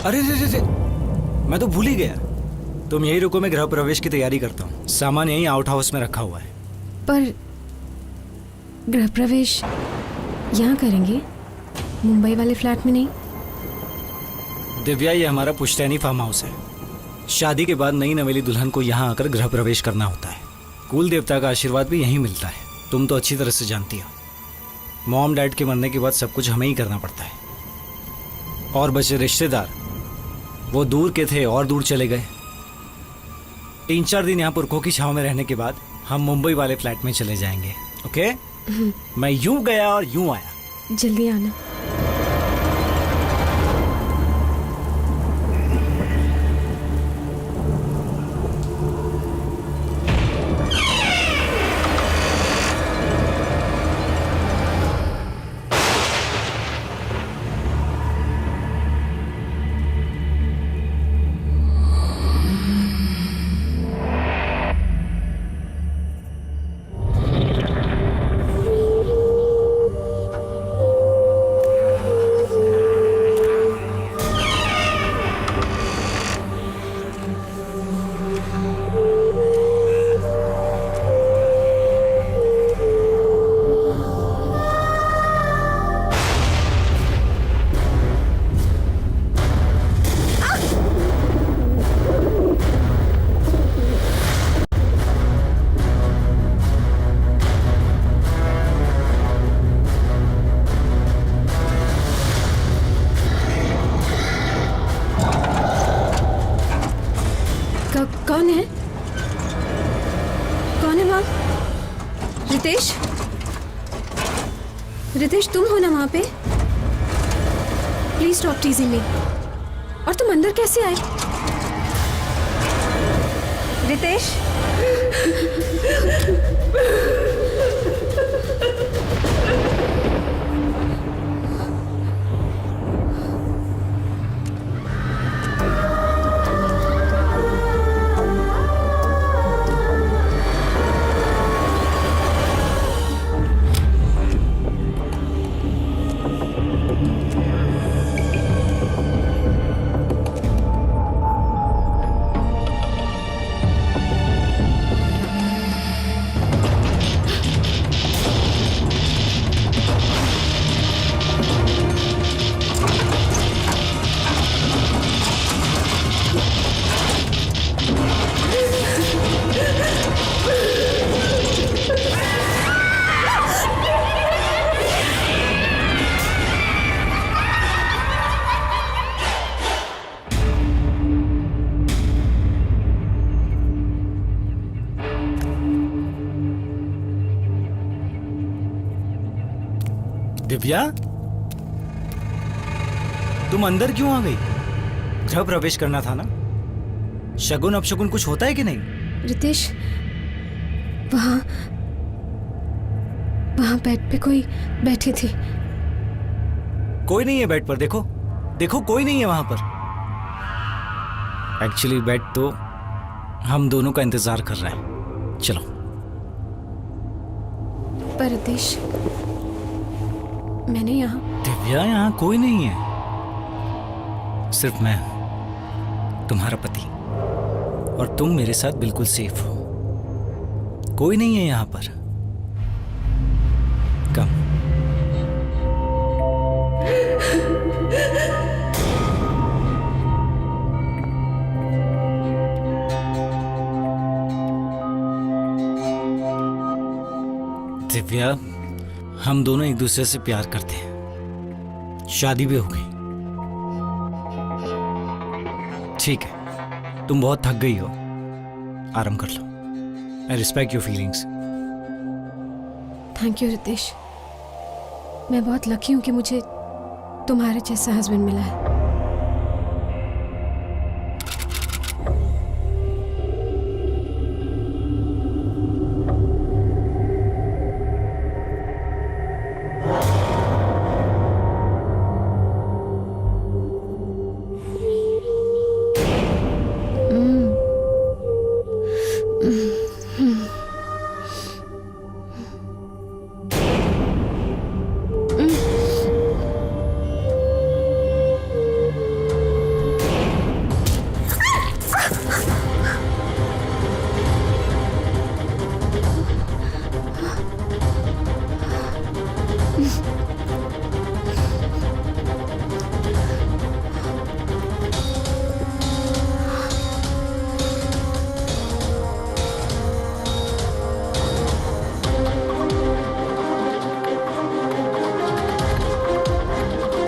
अरे रे रे रे, मैं तो भूल ही गया। तुम यही रुको, मैं गृह प्रवेश की तैयारी करता हूँ। सामान यहीं आउट हाउस में रखा हुआ है। पर गृह प्रवेश यहाँ करेंगे, मुंबई वाले फ्लैट में नहीं? दिव्या, ये हमारा पुश्तैनी फार्म हाउस है। शादी के बाद नई नवेली दुल्हन को यहाँ आकर गृह प्रवेश करना होता है। कुल देवता का आशीर्वाद भी यहीं मिलता है। तुम तो अच्छी तरह से जानती हो, मॉम डैड के मरने के बाद सब कुछ हमें ही करना पड़ता है। और बचे रिश्तेदार, वो दूर के थे और दूर चले गए। 3-4 दिन यहाँ पुरखों की छांव में रहने के बाद हम मुंबई वाले फ्लैट में चले जाएंगे। ओके? मैं यूं गया और यूं आया। जल्दी आना। कौन है? कौन है वहाँ? रितेश? रितेश, तुम हो ना वहाँ पे? प्लीज स्टॉप टीजिंग मी। और तुम अंदर कैसे आए? रितेश? दिव्या, तुम अंदर क्यों आ गई? गृह प्रवेश करना था ना। शगुन अपशगुन कुछ होता है कि नहीं? रितेश, वहाँ बेड पे कोई बैठी थी। कोई नहीं है बेड पर। देखो देखो, कोई नहीं है वहां पर। एक्चुअली बेड तो हम दोनों का इंतजार कर रहा है। चलो। पर रितेश, मैंने यहाँ। दिव्या, यहाँ कोई नहीं है, सिर्फ मैं, तुम्हारा पति, और तुम मेरे साथ बिल्कुल सेफ हो। कोई नहीं है यहाँ पर। कम। दिव्या, हम दोनों एक दूसरे से प्यार करते हैं, शादी भी हो गई। ठीक है, तुम बहुत थक गई हो, आराम कर लो। I respect your feelings. Thank you Ritesh, मैं बहुत लकी हूँ कि मुझे तुम्हारे जैसा हस्बैंड मिला है।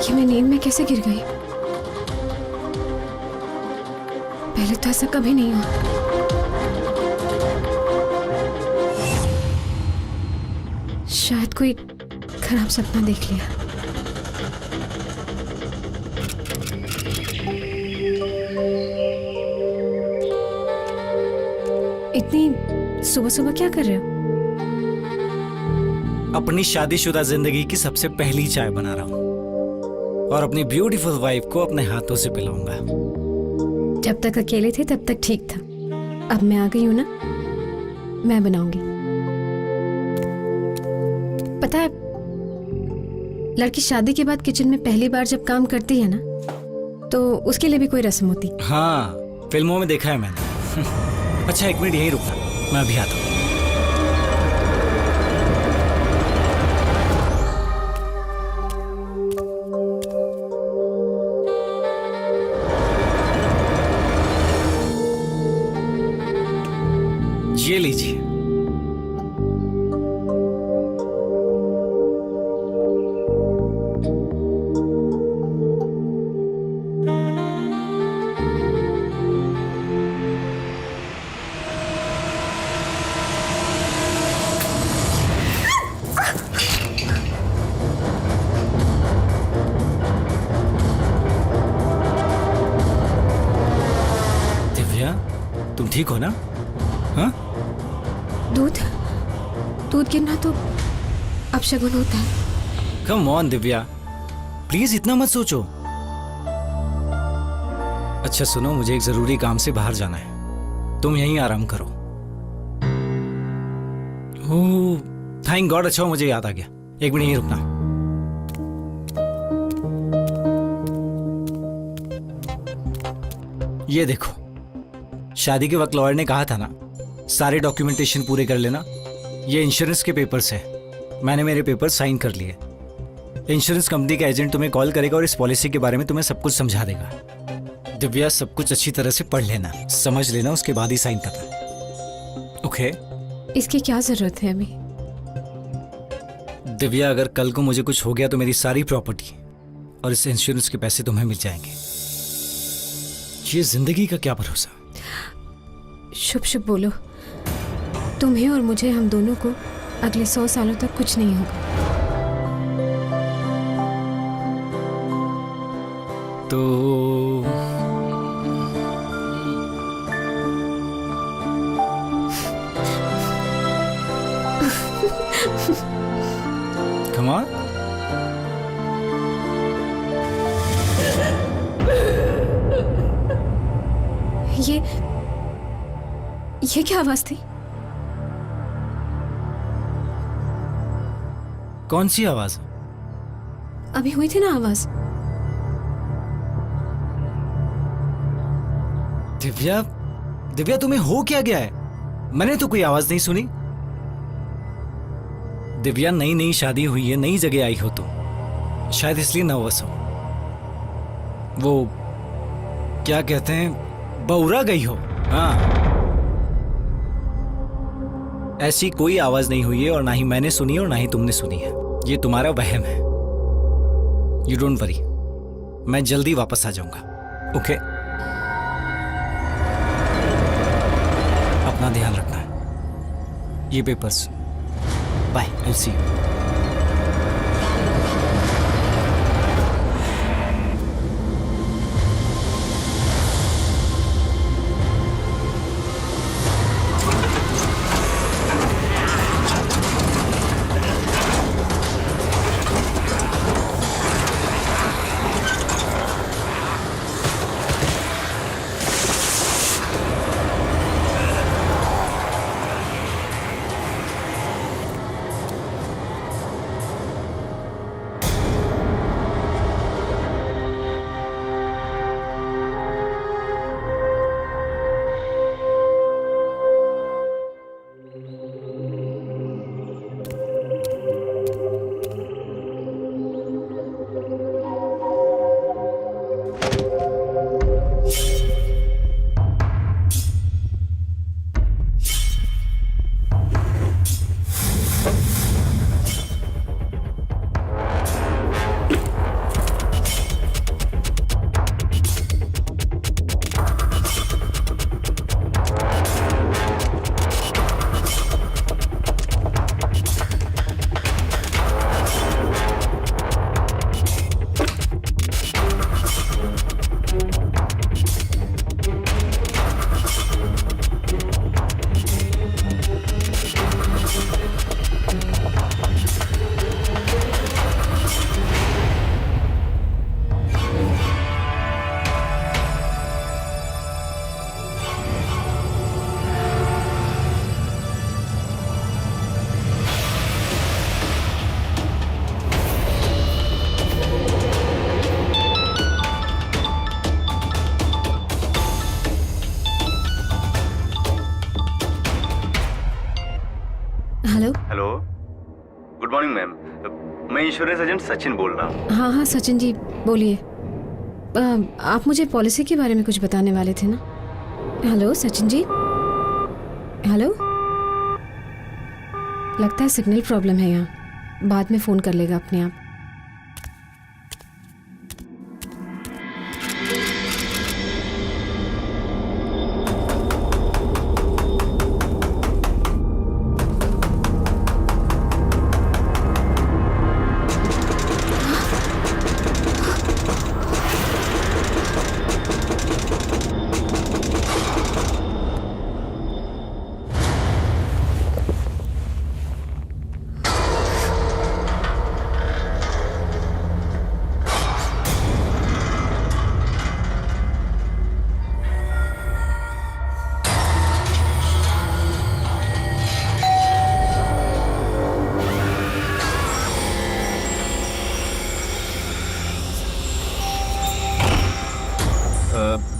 कि मैं नींद में कैसे गिर गई। पहले तो ऐसा कभी नहीं हुआ। शायद कोई खराब सपना देख लिया। इतनी सुबह सुबह क्या कर रहे हो? अपनी शादीशुदा जिंदगी की सबसे पहली चाय बना रहा हूँ और अपनी ब्यूटीफुल वाइफ को अपने हाथों से पिलाऊंगा। जब तक अकेले थे तब तक ठीक था, अब मैं आ गई हूं ना, मैं बनाऊंगी। पता है, लड़की शादी के बाद किचन में पहली बार जब काम करती है ना, तो उसके लिए भी कोई रस्म होती। हाँ, फिल्मों में देखा है मैंने। अच्छा, 1 मिनट यहीं रुकना, मैं अभी आता हूँ। ये लीजिए। दिव्या, तुम ठीक हो ना? हाँ? दूध दूध गिरना तो अपशगुन होता है। कम ऑन दिव्या, प्लीज इतना मत सोचो। अच्छा सुनो, मुझे एक जरूरी काम से बाहर जाना है, तुम यहीं आराम करो। ओह, थैंक गॉड, अच्छा मुझे याद आ गया। 1 मिनट यहीं रुकना। ये देखो, शादी के वक्त लॉयर ने कहा था ना, सारे डॉक्यूमेंटेशन पूरे कर लेना। ये इंश्योरेंस के पेपर्स हैं, मैंने मेरे पेपर साइन कर लिए। इंश्योरेंस कंपनी का एजेंट तुम्हें कॉल करेगा और इस पॉलिसी के बारे में तुम्हें सब कुछ समझा देगा। दिव्या, सब कुछ अच्छी तरह से पढ़ लेना, समझ लेना, उसके बाद ही साइन करना। ओके? इसकी क्या जरूरत है अभी? दिव्या, अगर कल को मुझे कुछ हो गया तो मेरी सारी प्रॉपर्टी और इस इंश्योरेंस के पैसे तुम्हें मिल जाएंगे। ये जिंदगी का क्या भरोसा। शुभ शुभ बोलो। तुम्हें और मुझे, हम दोनों को अगले 100 सालों तक कुछ नहीं होगा। तो कम ऑन। ये क्या आवाज थी? कौन सी आवाज? अभी हुई थी ना आवाज। दिव्या, दिव्या तुम्हें हो क्या गया है? मैंने तो कोई आवाज नहीं सुनी। दिव्या, नई नई शादी हुई है, नई जगह आई हो तुम, शायद इसलिए नर्वस हो। वो क्या कहते हैं, बौरा गई हो। हाँ, ऐसी कोई आवाज नहीं हुई है और ना ही मैंने सुनी और ना ही तुमने सुनी है। ये तुम्हारा वहम है। यू डोंट वरी, मैं जल्दी वापस आ जाऊंगा। ओके? अपना ध्यान रखना। ये papers, bye, I see you. Good morning ma'am. मैं इंश्योरेंस एजेंट सचिन बोल रहा हूँ। हाँ हाँ सचिन जी बोलिए। आप मुझे पॉलिसी के बारे में कुछ बताने वाले थे ना। हेलो सचिन जी। हेलो। लगता है सिग्नल प्रॉब्लम है यहाँ, बाद में फ़ोन कर लेगा अपने आप।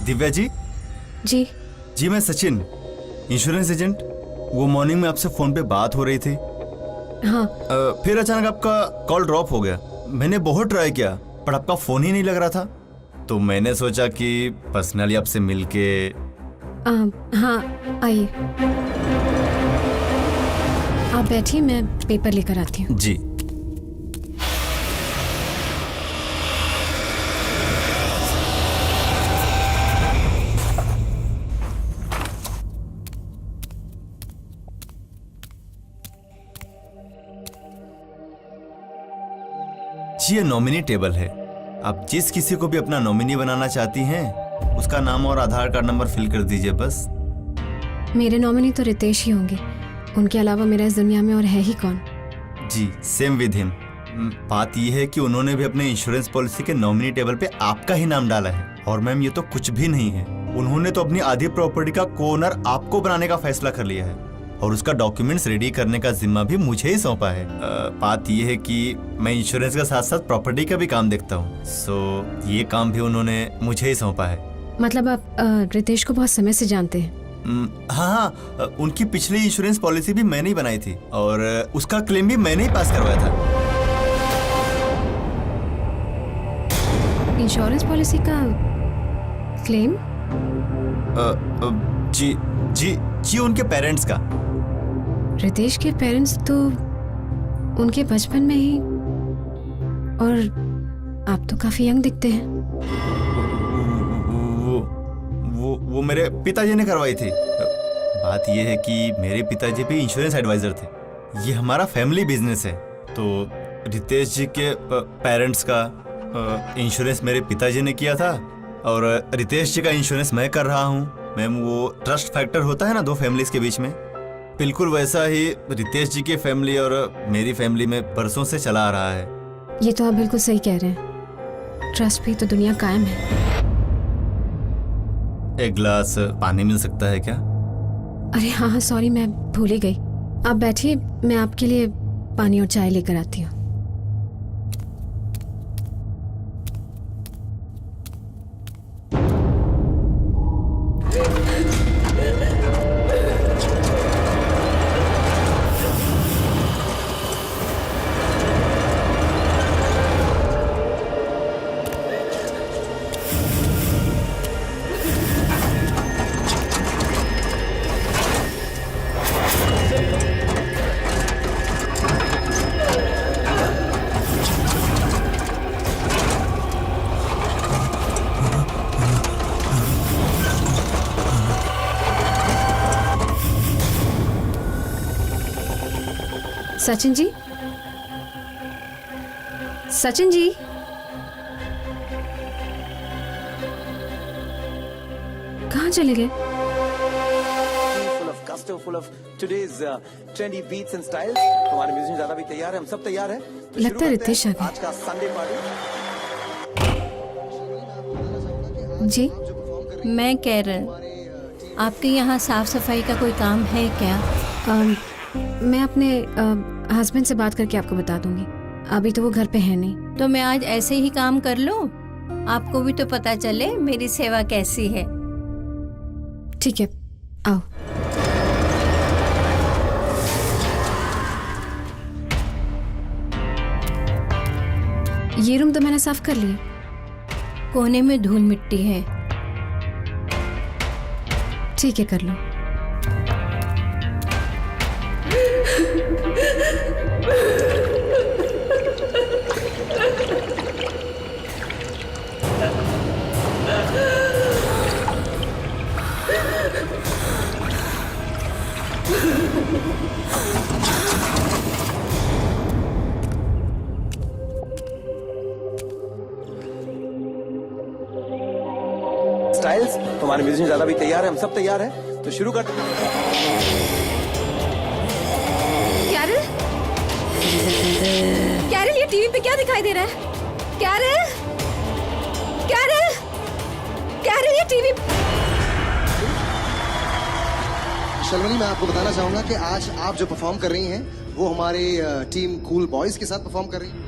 दिव्या जी। जी जी मैं सचिन, इंश्योरेंस एजेंट। वो मॉर्निंग में आपसे फोन पे बात हो रही थी। हाँ। फिर अचानक आपका कॉल ड्रॉप हो गया। मैंने बहुत ट्राई किया पर आपका फोन ही नहीं लग रहा था, तो मैंने सोचा कि पर्सनली आपसे मिलके। हाँ आइए, आप बैठिए, मैं पेपर लेकर आती हूँ। जी। ये नॉमिनी टेबल है। आप जिस किसी को भी अपना नॉमिनी बनाना चाहती हैं, उसका नाम और आधार कार्ड नंबर फिल कर दीजिए बस। मेरे नॉमिनी तो रितेश ही होंगे, उनके अलावा मेरा इस दुनिया में और है ही कौन। जी सेम विद हिम। बात यह है कि उन्होंने भी अपने इंश्योरेंस पॉलिसी के नॉमिनी टेबल पे आपका ही नाम डाला है। और मैम ये तो कुछ भी नहीं है, उन्होंने तो अपनी आधी प्रॉपर्टी का कोनर आपको बनाने का फैसला कर लिया है और उसका डॉक्यूमेंट्स रेडी करने का जिम्मा भी मुझे ही सौंपा है। बात यह है कि मैं इंश्योरेंस के साथ साथ प्रॉपर्टी का भी काम देखता हूँ, सो ये काम भी उन्होंने मुझे ही सौंपा है। मतलब आप रितेश को बहुत समय से जानते हैं? हाँ, उनकी पिछली इंश्योरेंस पॉलिसी भी मैंने ही बनाई थी और उसका क्लेम भी मैंने ही पास करवाया था। इंश्योरेंस पॉलिसी का क्लेम? जी जी जी, उनके पेरेंट्स का। रितेश के पेरेंट्स तो उनके बचपन में ही, और आप तो काफी यंग दिखते हैं। वो मेरे पिताजी ने करवाई थी। बात यह है कि मेरे पिताजी भी इंश्योरेंस एडवाइजर थे। ये हमारा फैमिली बिजनेस है, तो रितेश जी के पेरेंट्स का इंश्योरेंस मेरे पिताजी ने किया था और रितेश जी का इंश्योरेंस मैं कर रहा हूँ। मैम वो ट्रस्ट फैक्टर होता है ना दो फैमिलीज के बीच में, बिल्कुल वैसा ही रितेश जी की फैमिली और मेरी फैमिली में बरसों से चला आ रहा है। ये तो आप बिल्कुल सही कह रहे हैं, ट्रस्ट पे तो दुनिया कायम है। एक गिलास पानी मिल सकता है क्या? अरे हाँ हाँ सॉरी, मैं भूल ही गई। आप बैठिए, मैं आपके लिए पानी और चाय लेकर आती हूँ। सचिन जी, सचिन जी, कहाँ चले गए? Full of gusto, full of today's trendy beats and styles. हमारे म्यूजिशियन ज्यादा भी तैयार है, हम सब तैयार हैं। तो लगता है शुरू करते रितेश हैं आ गए। आज का संडे पार्टी। जी मैं कैरल, आपके यहाँ साफ सफाई का कोई काम है क्या? मैं अपने हस्बैंड से बात करके आपको बता दूंगी, अभी तो वो घर पे है नहीं। तो मैं आज ऐसे ही काम कर लूं, आपको भी तो पता चले मेरी सेवा कैसी है। ठीक है, आओ। ये रूम तो मैंने साफ कर लिया। कोने में धूल मिट्टी है। ठीक है, कर लो। स्टाइल्स हमारे म्यूजिशियन ज्यादा भी तैयार है, हम सब तैयार हैं, तो शुरू करते हैं। कैरल, कैरल, ये टीवी पे क्या दिखाई दे रहा है? कैरल, कैरल, कैरल, ये टीवी। शर्मनी, मैं आपको बताना चाहूंगा कि आज आप जो परफॉर्म कर रही हैं वो हमारे टीम कूल बॉयज के साथ परफॉर्म कर रही हैं।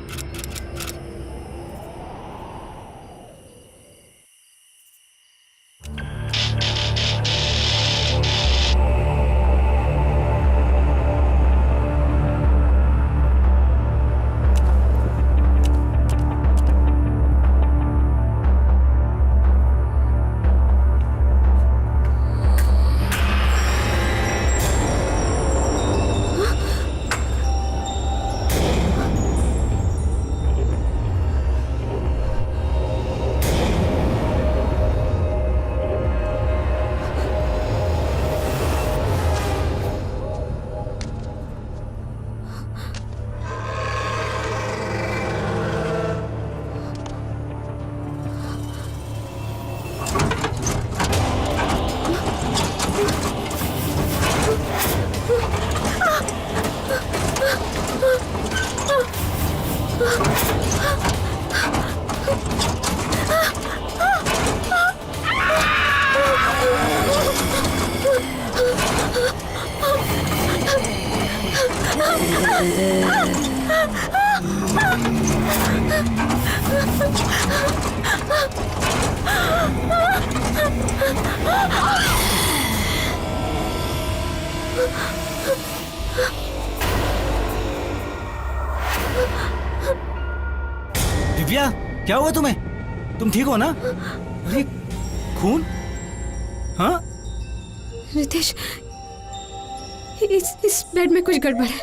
दिव्या, क्या हुआ तुम्हें? तुम ठीक हो ना? अरे खून? हाँ? रितेश, इस बेड में कुछ गड़बड़ है।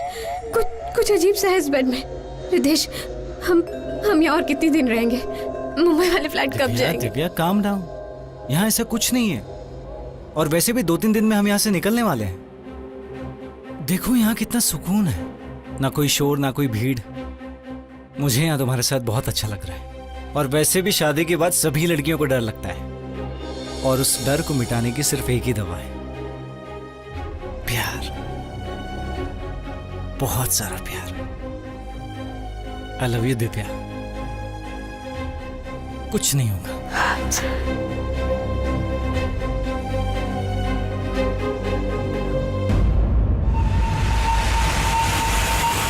कुछ अजीब सा है इस बेड में। रितेश, हम यहाँ और कितने दिन रहेंगे? मुंबई वाले फ्लाइट कब जाएंगे? Divya, calm down. यहाँ ऐसा कुछ नहीं है, और वैसे भी 2-3 दिन में हम यहाँ से निकलने वाले हैं। देखो यहाँ कितना सुकून है, ना कोई शोर ना कोई भीड़। मुझे यहाँ तुम्हारे साथ बहुत अच्छा लग रहा है। और वैसे भी शादी के बाद सभी लड़कियों को डर लगता है, और उस डर को मिटाने की सिर्फ एक ही दवा है, प्यार। बहुत सारा प्यार। I love you Divya. कुछ नहीं होगा।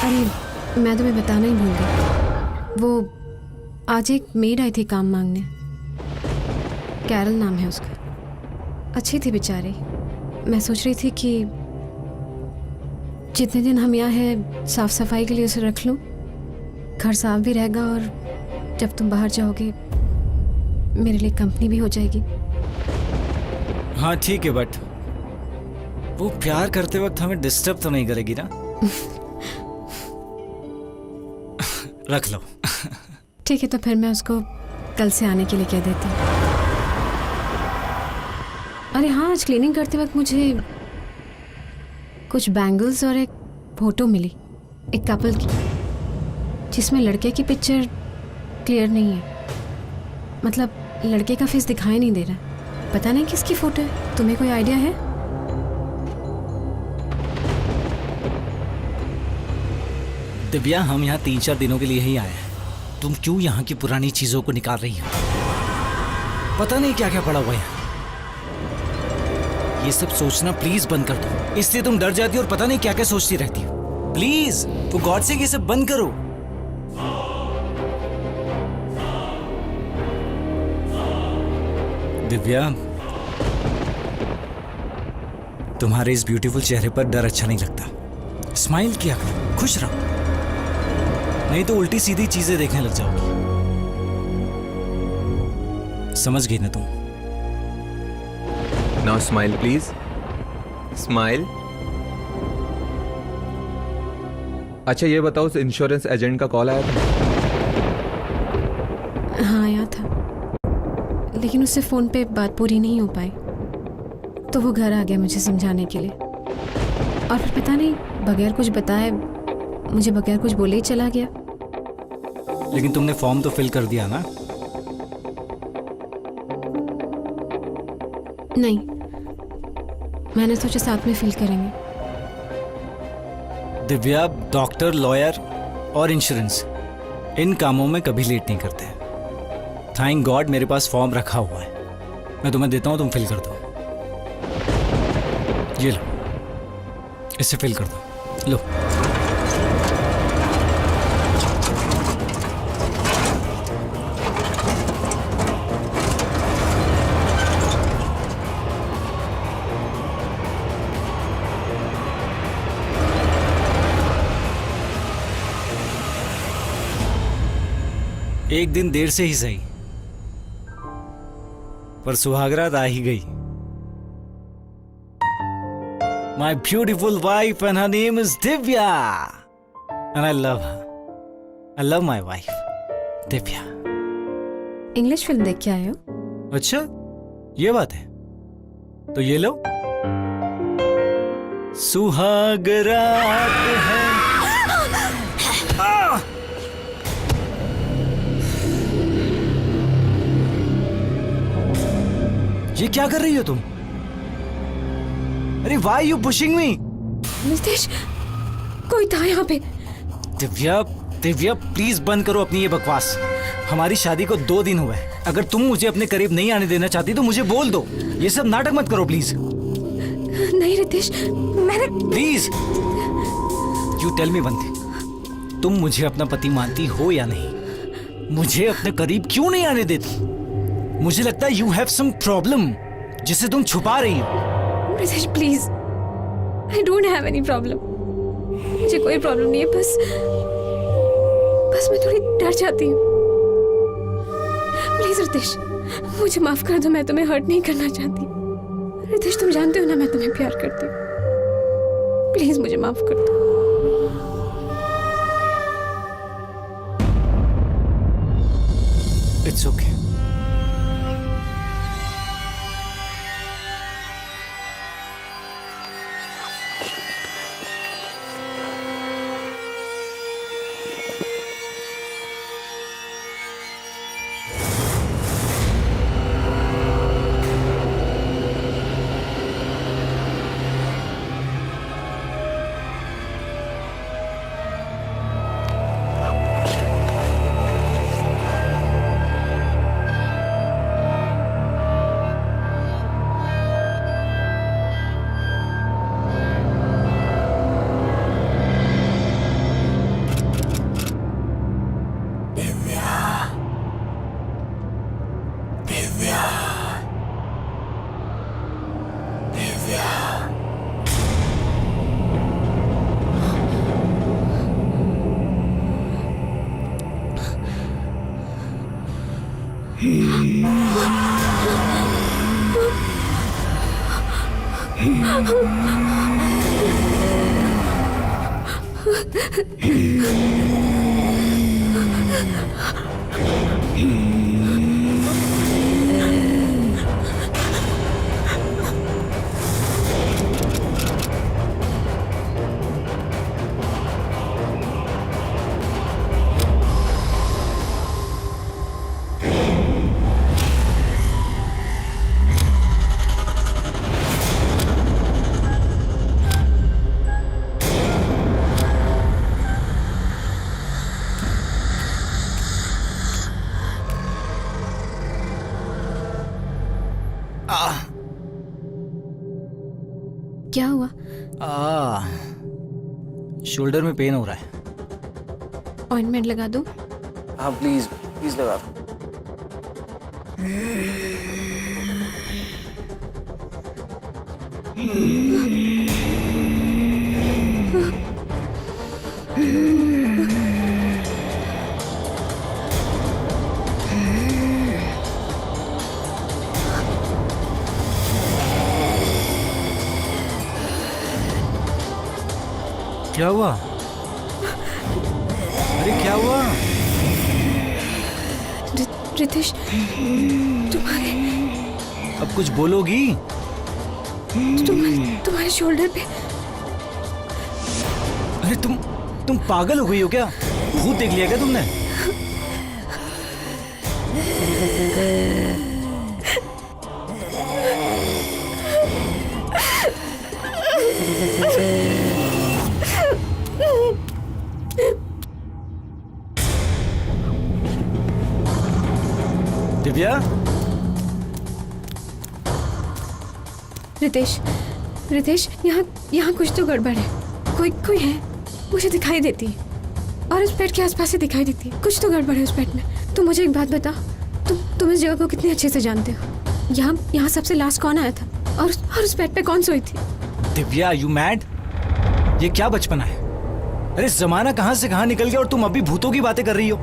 अरे, मैं तुम्हें बताना ही भूल गई। वो आज एक मेड आई थी काम मांगने। कैरल नाम है उसका। अच्छी थी बेचारी। मैं सोच रही थी कि जितने दिन हम यहाँ हैं साफ सफाई के लिए उसे रख लूँ। घर साफ भी रहेगा, और जब तुम बाहर जाओगे मेरे लिए कंपनी भी हो जाएगी। हाँ ठीक है, बट वो प्यार करते वक्त हमें डिस्टर्ब तो नहीं करेगी ना? रख लो। ठीक है, तो फिर मैं उसको कल से आने के लिए कह देती हूँ। अरे हाँ, आज क्लीनिंग करते वक्त मुझे कुछ बैंगल्स और एक फोटो मिली, एक कपल की, जिसमें लड़के की पिक्चर क्लियर नहीं है। मतलब लड़के का फेस दिखाई नहीं दे रहा। पता नहीं किसकी फोटो है। तुम्हें कोई आइडिया है? दिव्या, हम यहाँ 3-4 दिनों के लिए ही आए हैं। तुम क्यों यहाँ की पुरानी चीजों को निकाल रही हो? पता नहीं क्या क्या पड़ा हुआ है। ये सब सोचना प्लीज बंद कर दो। इससे तुम डर जाती हो और पता नहीं क्या क्या सोचती रहती हो। प्लीज, फॉर गॉड सेक, ये सब बंद करो। दिव्या, तुम्हारे इस ब्यूटीफुल चेहरे पर डर अच्छा नहीं लगता। स्माइल किया करो, खुश रहो, नहीं तो उल्टी सीधी चीजें देखने लग जाओगी। समझ गई ना तुम? Now smile please, smile. अच्छा ये बताओ, उस इंश्योरेंस एजेंट का कॉल आया था? हाँ आया था, लेकिन उससे फ़ोन पे बात पूरी नहीं हो पाई, तो वो घर आ गया मुझे समझाने के लिए। और फिर पता नहीं, बगैर कुछ बताए, मुझे बगैर कुछ बोले ही चला गया। लेकिन तुमने फॉर्म तो फिल कर दिया ना? नहीं, मैंने सोचा साथ में फिल करेंगे। दिव्या, डॉक्टर, लॉयर और इंश्योरेंस, इन कामों में कभी लेट नहीं करते। थैंक गॉड मेरे पास फॉर्म रखा हुआ है, मैं तुम्हें देता हूं, तुम फिल कर दो। ये लो, इसे फिल कर दो, लो। एक दिन देर से ही सही, पर सुहागरात आ ही गई। My beautiful wife and her name is Divya, and I love her. I love my wife, Divya. English film देख के आए हो? अच्छा, ये बात है, तो ये लो। सुहागरात है। ये क्या कर रही हो तुम? अरे why you pushing me? Nitesh, कोई था यहाँ पे। दिव्या, दिव्या प्लीज बंद करो अपनी ये बकवास। हमारी शादी को 2 दिन हुए हैं। अगर तुम मुझे अपने करीब नहीं आने देना चाहती तो मुझे बोल दो। ये सब नाटक मत करो प्लीज। नहीं रितेश, मैंने please you tell me one thing, तुम मुझे अपना पति मानती हो या नहीं? मुझे अपने करीब क्यों नहीं आने देती? मुझे लगता है यू हैव सम प्रॉब्लम जिसे तुम छुपा रही हो। Ritesh please, I don't have any problem. मुझे कोई प्रॉब्लम नहीं है, बस मैं थोड़ी डर जाती हूँ। प्लीज रितेश, मुझे माफ कर दो, मैं तुम्हें हर्ट नहीं करना चाहती। रितेश तुम जानते हो ना मैं तुम्हें प्यार करती हूँ। प्लीज मुझे माफ कर दो। It's okay. क्या हुआ? शोल्डर में पेन हो रहा है। ऑइंटमेंट लगा दूं? हाँ प्लीज प्लीज लगा दो। क्या हुआ? अरे क्या हुआ? रितेश, तुम्हारे अब कुछ बोलोगी? तुम्हारे शोल्डर पे। अरे तुम पागल हो गई हो क्या? भूत देख लिया क्या तुमने? दिव्या, रितेश, यहाँ कुछ तो गड़बड़ है। कोई है, मुझे दिखाई देती है, और उस बेड के आसपास से दिखाई देती है। कुछ तो गड़बड़ है उस बेड में। तुम मुझे एक बात बता, तुम इस जगह को कितने अच्छे से जानते हो? यहाँ सबसे लास्ट कौन आया था, और उस बेड पे कौन सोई थी? Divya, you mad? ये क्या बचपना है? अरे जमाना कहां से कहां निकल गया और तुम अभी भूतों की बातें कर रही हो।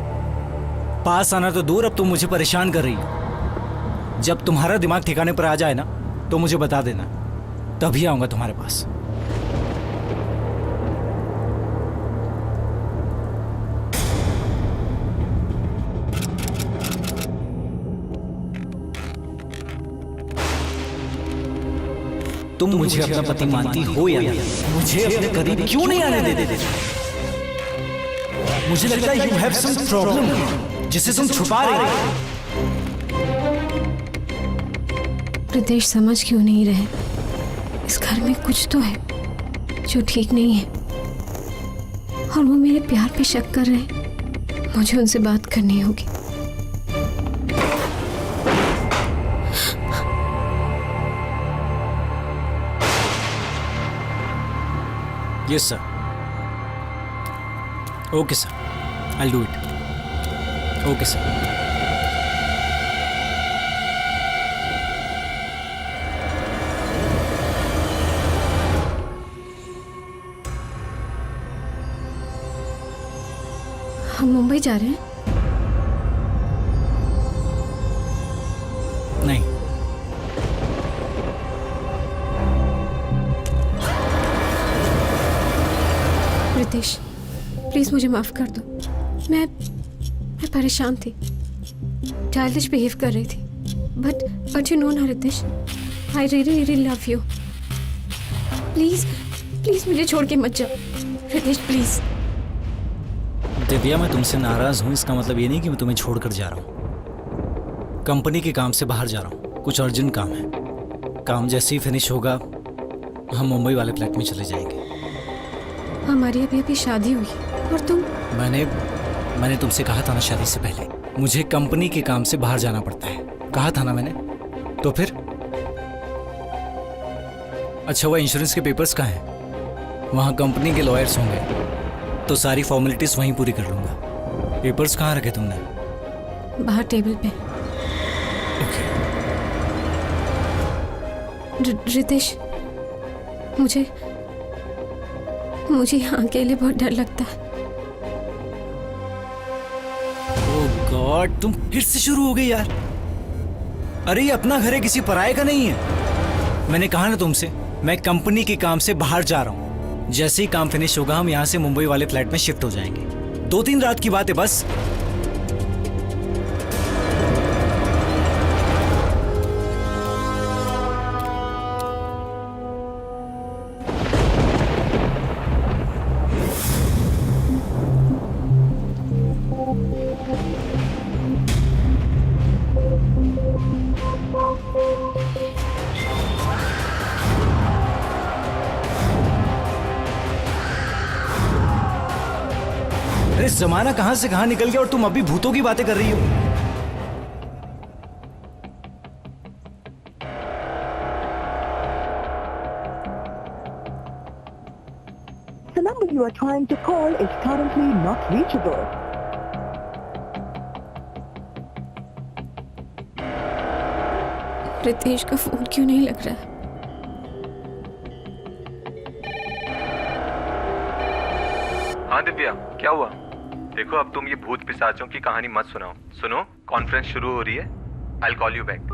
पास आना तो दूर, अब तुम मुझे परेशान कर रही हो। जब तुम्हारा दिमाग ठिकाने पर आ जाए ना तो मुझे बता देना, तभी आऊंगा तुम्हारे पास। तुम मुझे अपना पति मानती हो या नहीं? मुझे अपने करीब क्यों नहीं आने देते? मुझे लगता है यू हैव सम प्रॉब्लम जिसे तुम छुपा रहे हो। रितेश, समझ क्यों नहीं रहे? इस घर में कुछ तो है जो ठीक नहीं है, और वो मेरे प्यार पे शक कर रहे हैं। मुझे उनसे बात करनी होगी। Yes, sir. Okay, sir. I'll do it. Okay, sir. हम मुंबई जा रहे हैं? नहीं, रितेश, प्लीज मुझे माफ कर दो। मैं परेशान थी, चाइल्डिश बिहेव कर रही थी, बट यू नो ना Ritesh, I really love you. Please मुझे छोड़ के मत जाओ रितेश, प्लीज। दिव्या, मैं तुमसे नाराज हूं इसका मतलब ये नहीं कि मैं तुम्हें छोड़कर जा रहा हूं। कंपनी के काम से बाहर जा रहा हूं, कुछ अर्जेंट काम है। काम जैसे ही फिनिश होगा हम मुंबई वाले फ्लैट में चले जाएंगे। हमारी अभी शादी हुई, और तुम? मैंने तुमसे कहा था ना शादी से पहले मुझे कंपनी के काम से बाहर जाना पड़ता है। कहा था ना मैंने। तो फिर अच्छा हुआ इंश्योरेंस के पेपर्स कहाँ हैं? वहाँ कंपनी के लॉयर्स होंगे, तो सारी फॉर्मेलिटीज वहीं पूरी कर लूंगा। पेपर्स कहाँ रखे तुमने? बाहर टेबल पे। रितेश, मुझे यहाँ अकेले बहुत डर लगता है। ओह गॉड, तुम फिर से शुरू हो गई यार। अरे ये अपना घर है, किसी पराये का नहीं है। मैंने कहा ना तुमसे, मैं कंपनी के काम से बाहर जा रहा हूँ। जैसे ही काम फिनिश होगा हम यहाँ से मुंबई वाले फ्लैट में शिफ्ट हो जाएंगे। 2-3 रात की बात है बस। अरे जमाना कहां से कहां निकल गया और तुम अभी भूतों की बातें कर रही हो। The number you are trying to call is currently not reachable. Ritesh का फोन क्यों नहीं लग रहा? हाँ दिव्या, क्या हुआ? देखो अब तुम ये भूत पिशाचों की कहानी मत सुनाओ। सुनो, कॉन्फ्रेंस शुरू हो रही है। I'll call you back.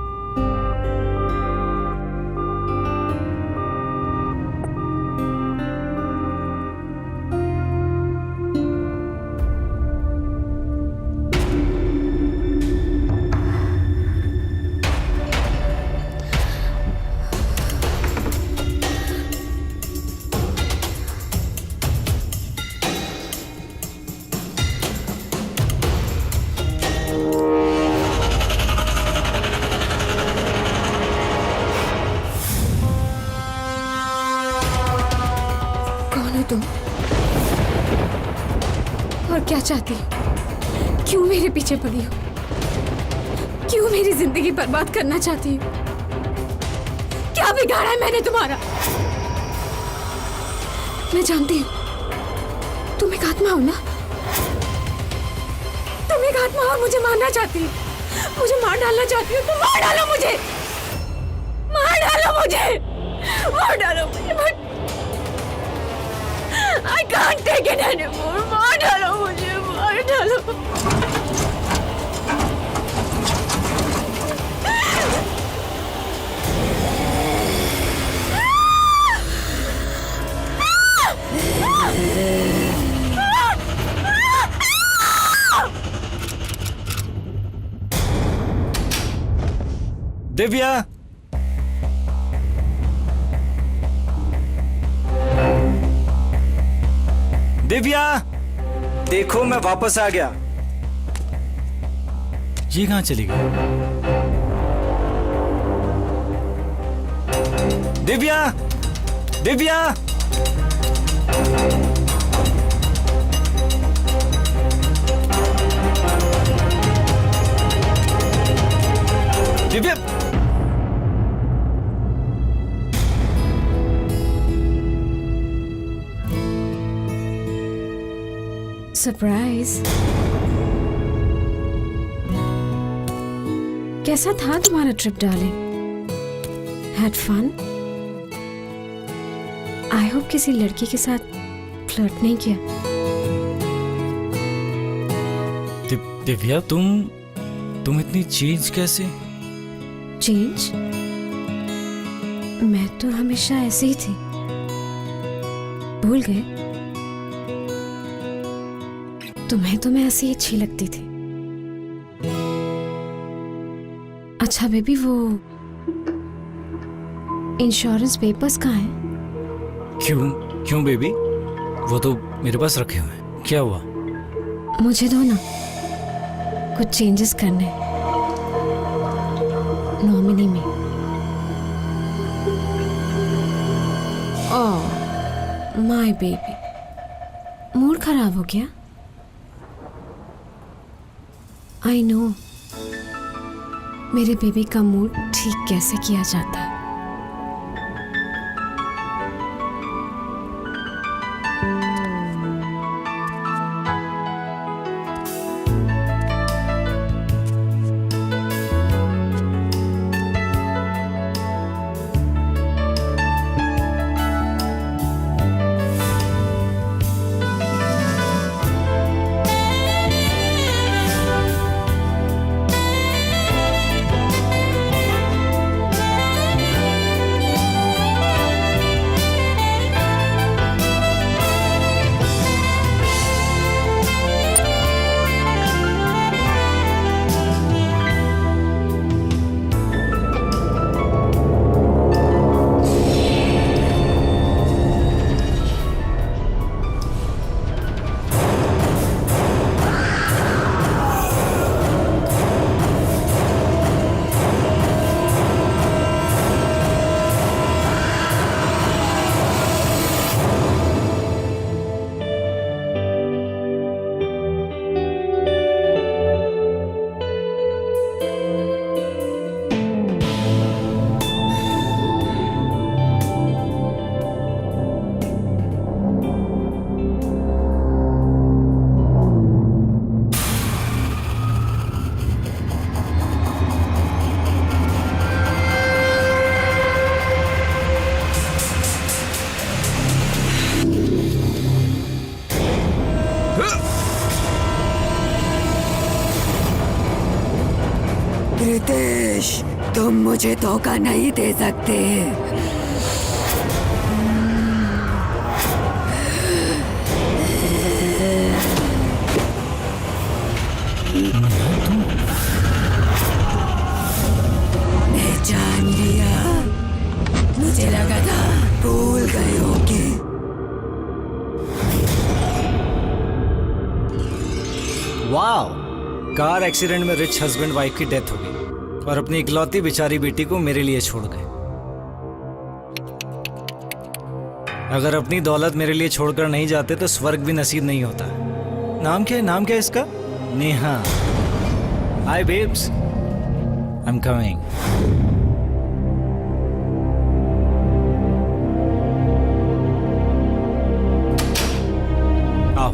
और क्या चाहती हो? क्यों मेरे पीछे पड़ी हो? क्यों मेरी जिंदगी बर्बाद करना चाहती हो? क्या बिगाड़ा है मैंने तुम्हारा? मैं जानती हूँ तुम एक आत्मा हो ना, तुम एक आत्मा और मुझे मारना चाहती हो, मुझे मार डालना चाहती हो। तो मार डालो मुझे, मार डालो मुझे, मार डालो मुझे। I can't take it anymore. मार डालो मुझे, मार डालो। दिव्या, दिव्या, देखो मैं वापस आ गया। ये कहां चली गई? दिव्या, दिव्या, दिव्या, सरप्राइज। कैसा था तुम्हारा trip darling? Had fun? I hope किसी लड़की के साथ फ्लर्ट नहीं किया। दिव्या, तुम इतनी चेंज कैसे? चेंज? मैं तो हमेशा ऐसे ही थी। भूल गए? तुम्हें तो मैं ऐसी अच्छी लगती थी। अच्छा बेबी, वो इंश्योरेंस पेपर्स कहाँ हैं? क्यों बेबी? वो तो मेरे पास रखे हुए हैं। क्या हुआ? मुझे दो ना, कुछ चेंजेस करने हैं नॉमिनी में। ओह माय बेबी, मूड खराब हो गया? आई नो मेरे बेबी का मूड ठीक कैसे किया जाता है। रितेश, तुम मुझे धोखा नहीं दे सकते। मैं जान लिया, मुझे लगा था भूल गए होगे। वाह, कार एक्सीडेंट में रिच हस्बैंड वाइफ की डेथ हो गई और अपनी इकलौती बेचारी बेटी को मेरे लिए छोड़ गए। अगर अपनी दौलत मेरे लिए छोड़कर नहीं जाते तो स्वर्ग भी नसीब नहीं होता। नाम क्या है इसका? नेहा। हाय बेब्स, आई एम कमिंग। आओ।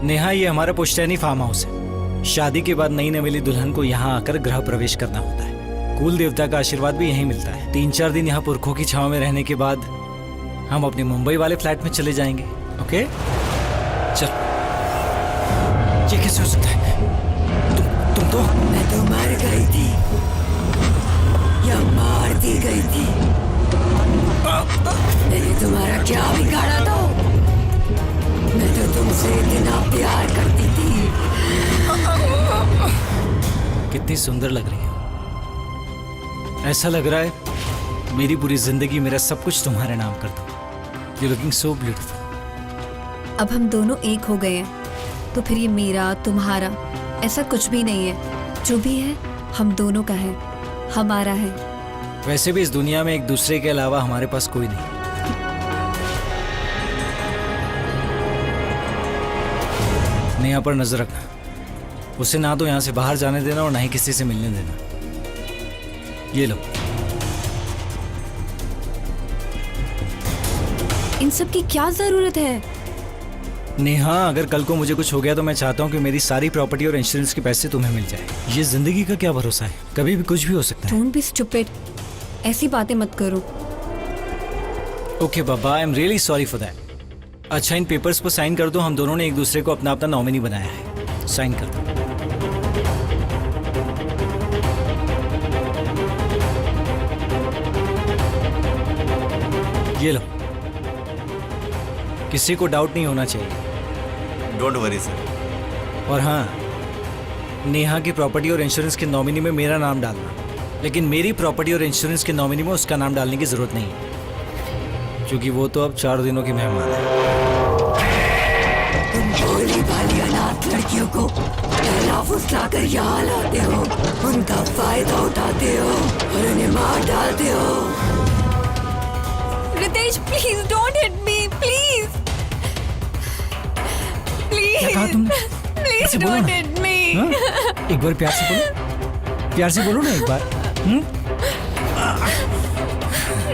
नेहा, ये हमारा पुश्तैनी फार्म हाउस है। शादी के बाद नई नवेली दुल्हन को यहाँ आकर गृह प्रवेश करना होता है। कुल देवता का आशीर्वाद भी यहीं मिलता है। 3-4 दिन यहाँ पुरखों की छांव में रहने के बाद हम अपने मुंबई वाले फ्लैट में चले जाएंगे। ओके चल। ये कैसे हो सकता है? तुम तो मैं तो मर गई थी या मार दी गई थी। मैंने तुम्हारा क्या बिगाड़ा था? मैं तो तुमसे इतना प्यार करती थी। कितनी सुंदर लग रही है। ऐसा लग रहा है मेरी पूरी जिंदगी, मेरा सब कुछ तुम्हारे नाम कर दूं। You're looking so beautiful. अब हम दोनों एक हो गए हैं, तो फिर ये मेरा तुम्हारा ऐसा कुछ भी नहीं है। जो भी है हम दोनों का है, हमारा है। वैसे भी इस दुनिया में एक दूसरे के अलावा हमारे पास कोई नहीं। नेहा पर नजर रखना। उसे ना तो यहाँ से बाहर जाने देना और ना ही किसी से मिलने देना। ये लो। इन सब की क्या जरूरत है? नेहा, अगर कल को मुझे कुछ हो गया तो मैं चाहता हूँ कि मेरी सारी प्रॉपर्टी और इंश्योरेंस के पैसे तुम्हें मिल जाए। ये जिंदगी का क्या भरोसा है, कभी भी कुछ भी हो सकता है। डोंट बी स्टूपिड, ऐसी बातें मत करो। Okay Baba, I am really sorry for that. अच्छा, इन पेपर्स पर साइन कर दो। हम दोनों ने एक दूसरे को अपना अपना नॉमिनी बनाया है। साइन कर दो। ये लो। किसी को डाउट नहीं होना चाहिए। Don't worry sir. और हाँ, नेहा की प्रॉपर्टी और इंश्योरेंस के नॉमिनी में मेरा नाम डालना, लेकिन मेरी प्रॉपर्टी और इंश्योरेंस के नॉमिनी में उसका नाम डालने की जरूरत नहीं है, क्योंकि वो तो अब 4 दिनों की मेहमान है। तुम भोली भाली अनाथ लड़कियों को पहला फुसला कर यहाँ लाते हो, उनका फायदा उठाते हो और उन्हें मार डालते हो। Ritesh, please don't hit me, please क्या कहा तुमने? प्लीज ऐसे बोलो डोंट ना। Hit me. हाँ? एक बार प्यार से बोलो, प्यार से बोलो ना एक बार।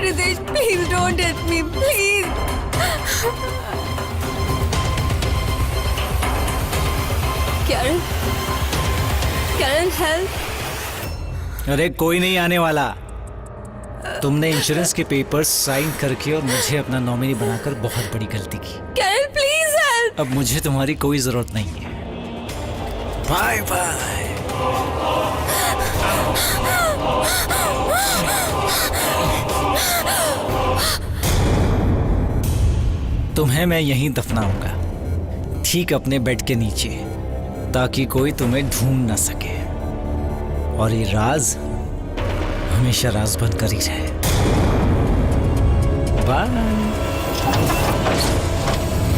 Ritesh, please don't hit me, please. Karen, Karen help. अरे कोई नहीं आने वाला। तुमने इंश्योरेंस के पेपर्स साइन करके और मुझे अपना नॉमिनी बनाकर बहुत बड़ी गलती की। Karen please help. अब मुझे तुम्हारी कोई जरूरत नहीं है। Bye bye. तुम्हें मैं यहीं दफनाऊंगा, ठीक अपने बेड के नीचे, ताकि कोई तुम्हें ढूंढ ना सके और ये राज हमेशा राज बनकर ही रहे। बाय।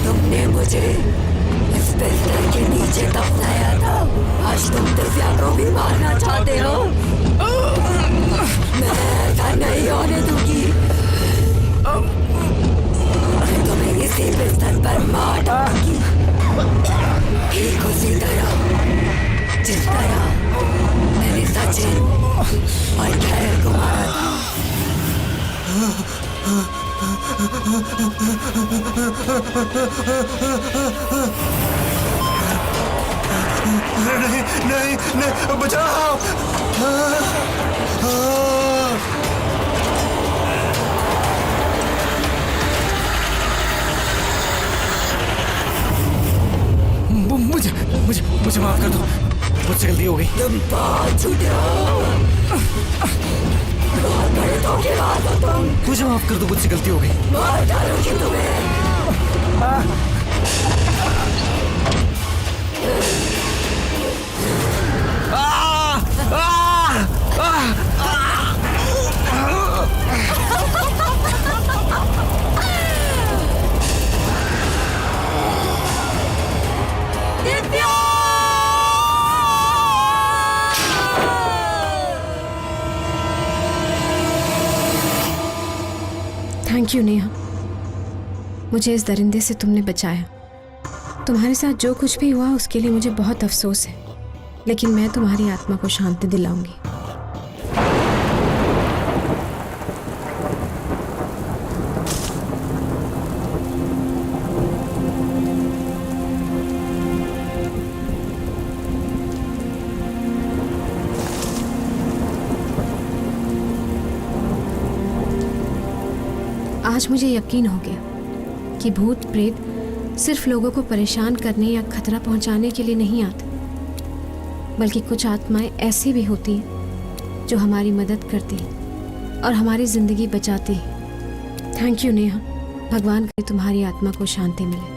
तुमने मुझे इस बिस्तर के नीचे दफनाया था, आज तुम दिव्या को भी मारना चाहते हो। मैं ऐसा नहीं होने दूंगी। मैं तुम्हें इसी बिस्तर पर मार डालूंगी, ठीक उसी तरह जिस तरह मैंने सचिन और कैरल को मारा था। नहीं नहीं नहीं, बचाओ। मुझे मुझे मुझे माफ कर दो, मुझसे गलती हो गई। तुम बहुत झूठे हो, बहुत बड़े धोखेबाज हो तुम। मुझे माफ कर दो, मुझसे गलती हो गई। मार डालूंगी तुम्हें। थैंक यू नेहा, मुझे इस दरिंदे से तुमने बचाया। तुम्हारे साथ जो कुछ भी हुआ उसके लिए मुझे बहुत अफसोस है, लेकिन मैं तुम्हारी आत्मा को शांति दिलाऊंगी। आज मुझे यकीन हो गया कि भूत प्रेत सिर्फ लोगों को परेशान करने या खतरा पहुंचाने के लिए नहीं आते, बल्कि कुछ आत्माएं ऐसी भी होती हैं जो हमारी मदद करती हैं और हमारी जिंदगी बचाती हैं। थैंक यू नेहा, भगवान करे तुम्हारी आत्मा को शांति मिले।